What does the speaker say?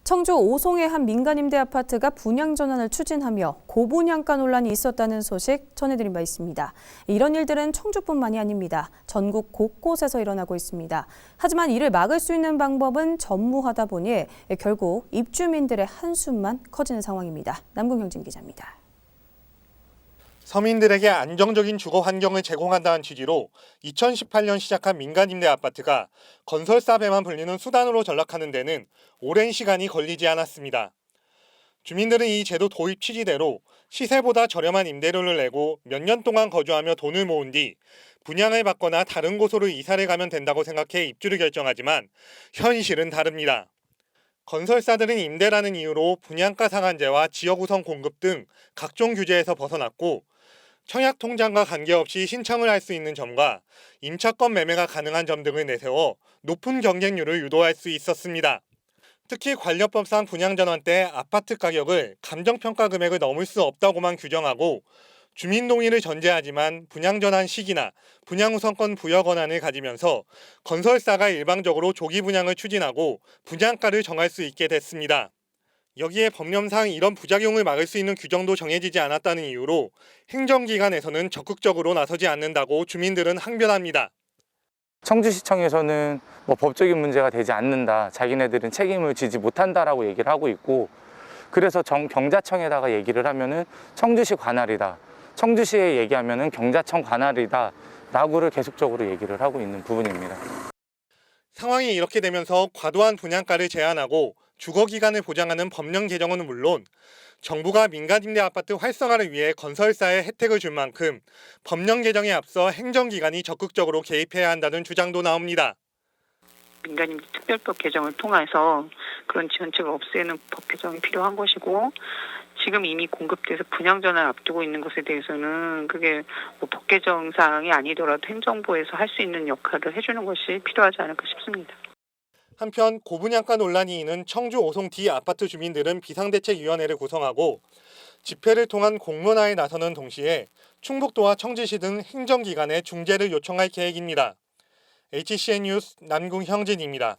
청주 오송의 한 민간임대 아파트가 분양 전환을 추진하며 고분양가 논란이 있었다는 소식 전해드린 바 있습니다. 이런 일들은 청주뿐만이 아닙니다. 전국 곳곳에서 일어나고 있습니다. 하지만 이를 막을 수 있는 방법은 전무하다 보니 결국 입주민들의 한숨만 커지는 상황입니다. 남궁형진 기자입니다. 서민들에게 안정적인 주거 환경을 제공한다는 취지로 2018년 시작한 민간임대 아파트가 건설사업에만 불리는 수단으로 전락하는 데는 오랜 시간이 걸리지 않았습니다. 주민들은 이 제도 도입 취지대로 시세보다 저렴한 임대료를 내고 몇 년 동안 거주하며 돈을 모은 뒤 분양을 받거나 다른 곳으로 이사를 가면 된다고 생각해 입주를 결정하지만 현실은 다릅니다. 건설사들은 임대라는 이유로 분양가 상한제와 지역 우선 공급 등 각종 규제에서 벗어났고 청약 통장과 관계없이 신청을 할 수 있는 점과 임차권 매매가 가능한 점 등을 내세워 높은 경쟁률을 유도할 수 있었습니다. 특히 관련법상 분양전환 때 아파트 가격을 감정평가 금액을 넘을 수 없다고만 규정하고 주민 동의를 전제하지만 분양전환 시기나 분양우선권 부여 권한을 가지면서 건설사가 일방적으로 조기 분양을 추진하고 분양가를 정할 수 있게 됐습니다. 여기에 법령상 이런 부작용을 막을 수 있는 규정도 정해지지 않았다는 이유로 행정기관에서는 적극적으로 나서지 않는다고 주민들은 항변합니다. 청주시청에서는 법적인 문제가 되지 않는다, 자기네들은 책임을 지지 못한다라고 얘기를 하고 있고, 그래서 경자청에다가 얘기를 하면은 청주시 관할이다, 청주시에 얘기하면은 경자청 관할이다 라고를 계속적으로 얘기를 하고 있는 부분입니다. 상황이 이렇게 되면서 과도한 분양가를 제한하고 주거기간을 보장하는 법령 개정은 물론 정부가 민간임대 아파트 활성화를 위해 건설사에 혜택을 줄 만큼 법령 개정에 앞서 행정기관이 적극적으로 개입해야 한다는 주장도 나옵니다. 민간임대 특별법 개정을 통해서 그런 지원책을 없애는 법 개정이 필요한 것이고, 지금 이미 공급돼서 분양 전환을 앞두고 있는 것에 대해서는 그게 법 개정 사항이 아니더라도 행정부에서 할 수 있는 역할을 해주는 것이 필요하지 않을까 싶습니다. 한편 고분양가 논란이 있는 청주 오송 D 아파트 주민들은 비상대책위원회를 구성하고 집회를 통한 공론화에 나서는 동시에 충북도와 청주시 등 행정기관에 중재를 요청할 계획입니다. HCN 뉴스 남궁형진입니다.